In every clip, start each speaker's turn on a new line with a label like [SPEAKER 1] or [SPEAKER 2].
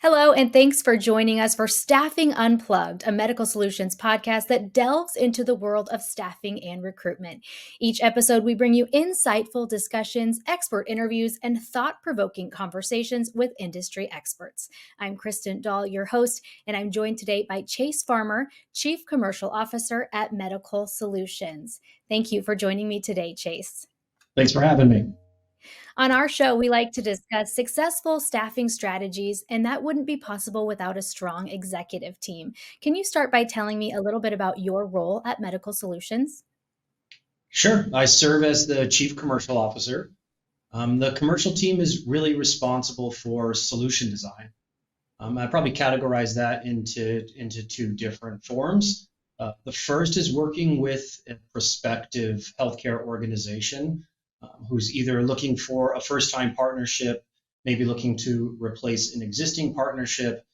[SPEAKER 1] Hello, and thanks for joining us for Staffing Unplugged, a medical solutions podcast that delves into the world of staffing and recruitment. Each episode, we bring you insightful discussions, expert interviews, and thought provoking conversations with industry experts. I'm Kristen Dahl, your host, and I'm joined today by Chase Farmer, Chief Commercial Officer at Medical Solutions. Thank you for joining me today, Chase.
[SPEAKER 2] Thanks for having me.
[SPEAKER 1] On our show, we like to discuss successful staffing strategies, and that wouldn't be possible without a strong executive team. Can you start by telling me a little bit about your role at Medical Solutions?
[SPEAKER 2] Sure. I serve as the Chief Commercial Officer. The commercial team is really responsible for solution design. I probably categorize that into two different forms. The first is working with a prospective healthcare organization who's either looking for a first-time partnership, maybe looking to replace an existing partnership,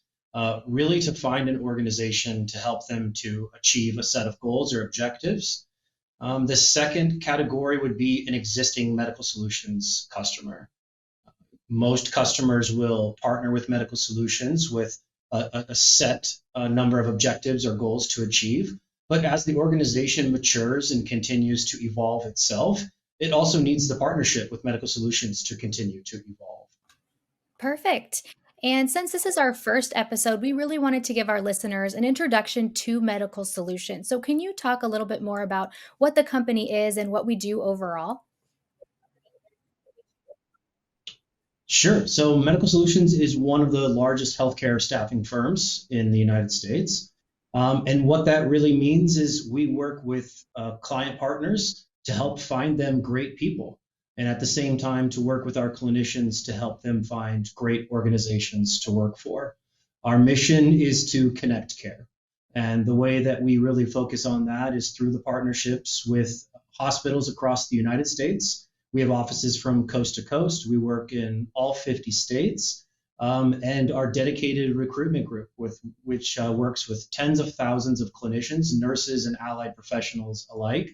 [SPEAKER 2] really to find an organization to help them to achieve a set of goals or objectives. The second category would be an existing medical solutions customer. Most customers will partner with medical solutions with a set number of objectives or goals to achieve. But as the organization matures and continues to evolve itself, it also needs the partnership with medical solutions to continue to evolve.
[SPEAKER 1] Perfect. And since this is our first episode, we really wanted to give our listeners an introduction to Medical Solutions. So, can you talk a little bit more about what the company is and what we do overall?
[SPEAKER 2] Sure. So Medical Solutions is one of the largest healthcare staffing firms in the United States. And what that really means is we work with client partners to help find them great people. And at the same time, to work with our clinicians to help them find great organizations to work for. Our mission is to connect care. And the way that we really focus on that is through the partnerships with hospitals across the United States. We have offices from coast to coast. We work in all 50 states. And our dedicated recruitment group, which works with tens of thousands of clinicians, nurses, and allied professionals alike,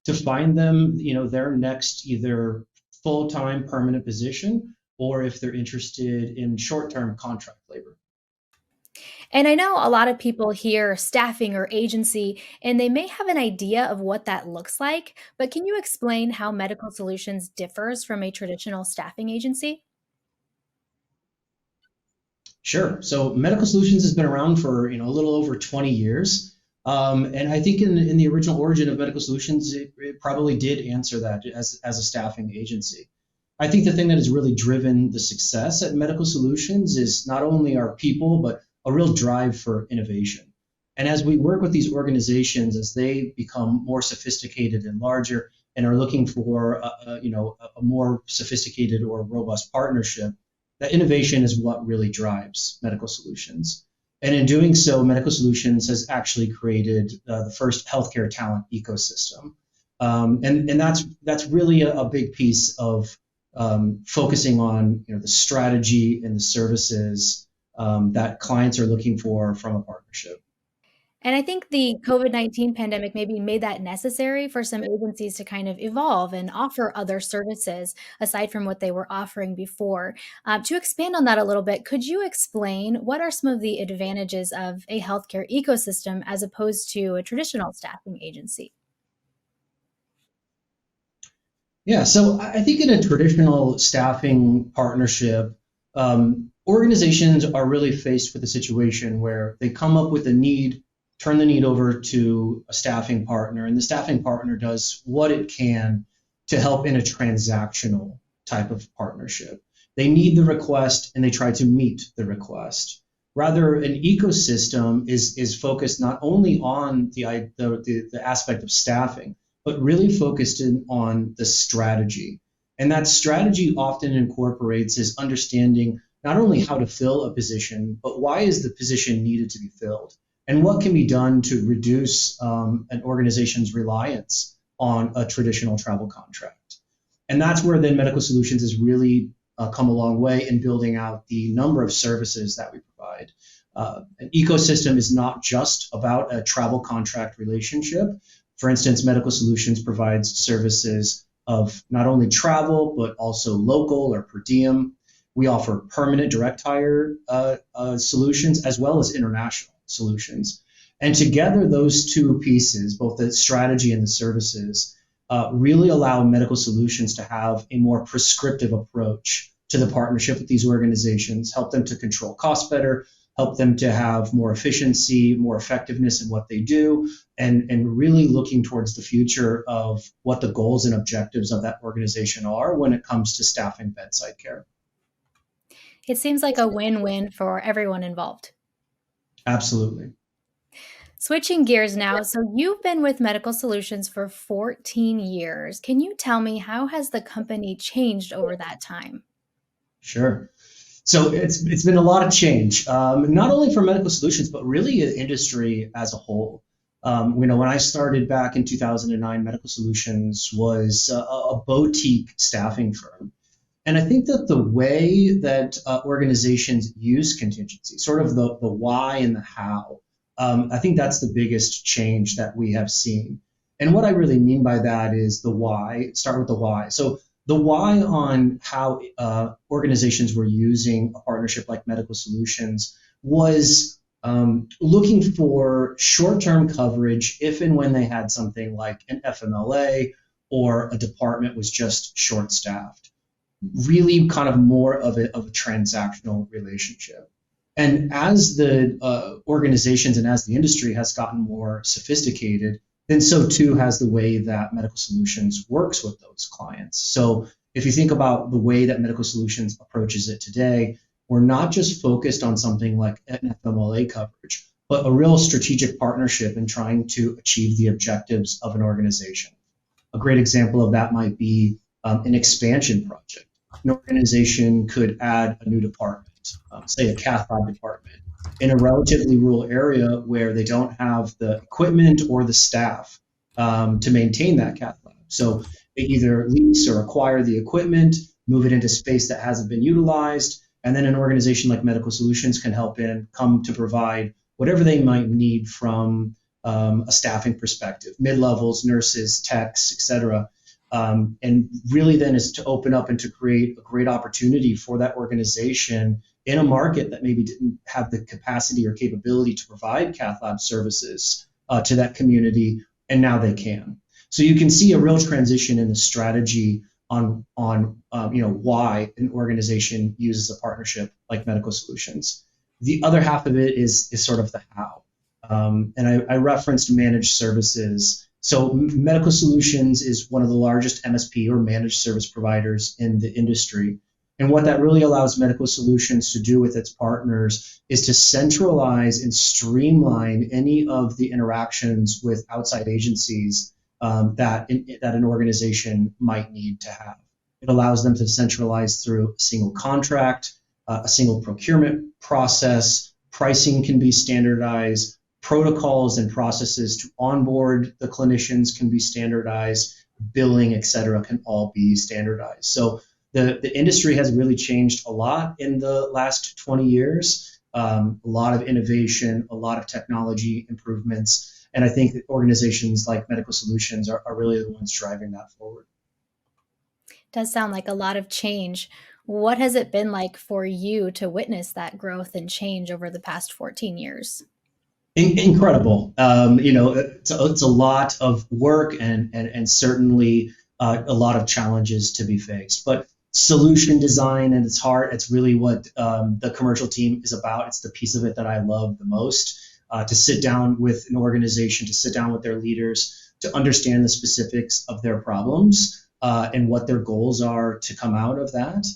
[SPEAKER 2] to find them, their next either full-time permanent position, or if they're interested in short-term contract labor.
[SPEAKER 1] And I know a lot of people hear staffing or agency, and they may have an idea of what that looks like, but can you explain how Medical Solutions differs from a traditional staffing agency?
[SPEAKER 2] Sure. So Medical Solutions has been around for a little over 20 years. And I think in the original origin of Medical Solutions, it probably did answer that as a staffing agency. I think the thing that has really driven the success at Medical Solutions is not only our people, but a real drive for innovation. And as we work with these organizations, as they become more sophisticated and larger and are looking for a more sophisticated or robust partnership, that innovation is what really drives Medical Solutions. And in doing so, Medical Solutions has actually created the first healthcare talent ecosystem. And that's really a big piece of focusing on the strategy and the services that clients are looking for from a partnership.
[SPEAKER 1] And I think the COVID-19 pandemic maybe made that necessary for some agencies to kind of evolve and offer other services aside from what they were offering before. To expand on that a little bit, could you explain what are some of the advantages of a healthcare ecosystem as opposed to a traditional staffing agency?
[SPEAKER 2] Yeah, so I think in a traditional staffing partnership, organizations are really faced with a situation where they come up with a need, turn the need over to a staffing partner, and the staffing partner does what it can to help in a transactional type of partnership. They need the request and they try to meet the request. Rather, an ecosystem is focused not only on the aspect of staffing, but really focused on the strategy. And that strategy often incorporates is understanding not only how to fill a position, but why is the position needed to be filled? And what can be done to reduce an organization's reliance on a traditional travel contract? And that's where then Medical Solutions has really come a long way in building out the number of services that we provide. An ecosystem is not just about a travel contract relationship. For instance, Medical Solutions provides services of not only travel, but also local or per diem. We offer permanent direct hire solutions as well as international solutions. And together, those two pieces, both the strategy and the services, really allow medical solutions to have a more prescriptive approach to the partnership with these organizations, help them to control costs better, help them to have more efficiency, more effectiveness in what they do, and really looking towards the future of what the goals and objectives of that organization are when it comes to staffing bedside care.
[SPEAKER 1] It seems like a win-win for everyone involved.
[SPEAKER 2] Absolutely.
[SPEAKER 1] Switching gears now, so you've been with Medical Solutions for 14 years. Can you tell me how has the company changed over that time?
[SPEAKER 2] Sure. So it's been a lot of change, not only for medical solutions, but really the industry as a whole. When I started back in 2009, Medical Solutions was a boutique staffing firm. And I think that the way that organizations use contingency, sort of the why and the how, I think that's the biggest change that we have seen. And what I really mean by that is the why. Start with the why. So the why on how organizations were using a partnership like Medical Solutions was looking for short-term coverage if and when they had something like an FMLA or a department was just short-staffed. Really kind of more of a transactional relationship. And as the organizations and as the industry has gotten more sophisticated, then so too has the way that Medical Solutions works with those clients. So if you think about the way that Medical Solutions approaches it today, we're not just focused on something like an FMLA coverage, but a real strategic partnership in trying to achieve the objectives of an organization. A great example of that might be an expansion project. An organization could add a new department, say a cath lab department, in a relatively rural area where they don't have the equipment or the staff to maintain that cath lab. So they either lease or acquire the equipment, move it into space that hasn't been utilized, and then an organization like Medical Solutions can come to provide whatever they might need from a staffing perspective, mid-levels, nurses, techs, et cetera. And really then is to open up and to create a great opportunity for that organization in a market that maybe didn't have the capacity or capability to provide cath lab services to that community, and now they can. So you can see a real transition in the strategy on why an organization uses a partnership like Medical Solutions. The other half of it is sort of the how. And I referenced managed services. So Medical Solutions is one of the largest MSP or managed service providers in the industry. And what that really allows Medical Solutions to do with its partners is to centralize and streamline any of the interactions with outside agencies that an organization might need to have. It allows them to centralize through a single contract, a single procurement process. Pricing can be standardized. Protocols and processes to onboard the clinicians can be standardized. Billing, et cetera, can all be standardized. So the industry has really changed a lot in the last 20 years. A lot of innovation, a lot of technology improvements. And I think that organizations like Medical Solutions are really the ones driving that forward.
[SPEAKER 1] Does sound like a lot of change. What has it been like for you to witness that growth and change over the past 14 years?
[SPEAKER 2] Incredible. It's a lot of work and certainly a lot of challenges to be faced. But solution design at its heart, it's really what the commercial team is about. It's the piece of it that I love the most. To sit down with an organization, to sit down with their leaders, to understand the specifics of their problems and what their goals are to come out of that.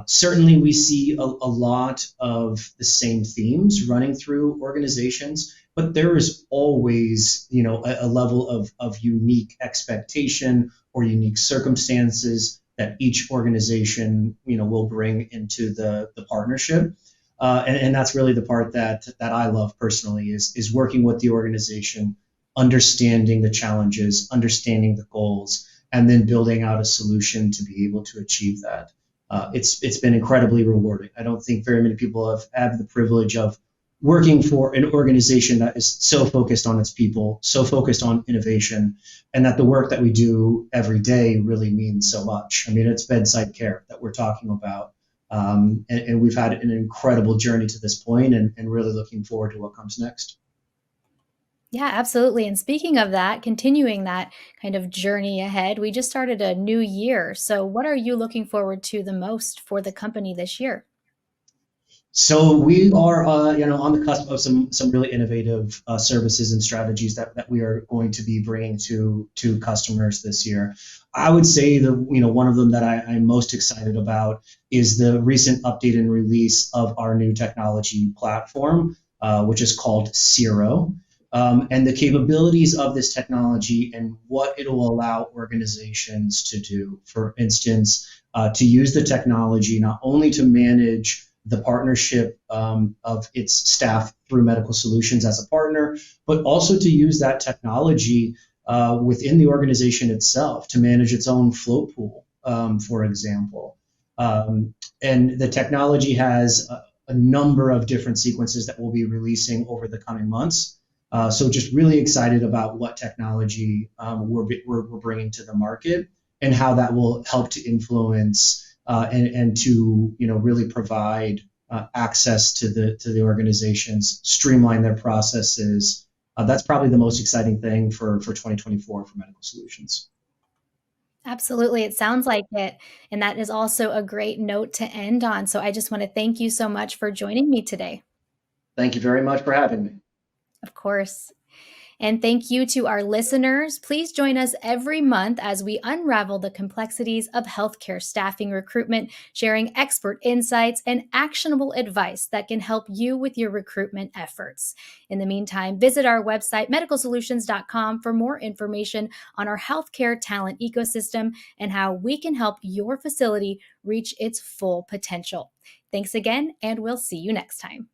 [SPEAKER 2] Certainly, we see a lot of the same themes running through organizations, but there is always, a level of unique expectation or unique circumstances that each organization, will bring into the partnership. And that's really the part that I love personally is working with the organization, understanding the challenges, understanding the goals, and then building out a solution to be able to achieve that. It's been incredibly rewarding. I don't think very many people have had the privilege of working for an organization that is so focused on its people, so focused on innovation, and that the work that we do every day really means so much. I mean, it's bedside care that we're talking about. And we've had an incredible journey to this point, and really looking forward to what comes next.
[SPEAKER 1] Yeah, absolutely. And speaking of that, continuing that kind of journey ahead, we just started a new year. So, what are you looking forward to the most for the company this year?
[SPEAKER 2] So we are, on the cusp of some really innovative services and strategies that we are going to be bringing to customers this year. I would say one of them that I'm most excited about is the recent update and release of our new technology platform, which is called Zero. And the capabilities of this technology and what it will allow organizations to do. For instance, to use the technology not only to manage the partnership of its staff through Medical Solutions as a partner, but also to use that technology within the organization itself to manage its own float pool, for example. And the technology has a number of different sequences that we'll be releasing over the coming months. So just really excited about what technology we're bringing to the market and how that will help to influence and to really provide access to the organizations, streamline their processes. That's probably the most exciting thing for 2024 for Medical Solutions.
[SPEAKER 1] Absolutely. It sounds like it. And that is also a great note to end on. So, I just want to thank you so much for joining me today.
[SPEAKER 2] Thank you very much for having me.
[SPEAKER 1] Of course. And thank you to our listeners. Please join us every month as we unravel the complexities of healthcare staffing recruitment, sharing expert insights and actionable advice that can help you with your recruitment efforts. In the meantime, visit our website, medicalsolutions.com, for more information on our healthcare talent ecosystem and how we can help your facility reach its full potential. Thanks again, and we'll see you next time.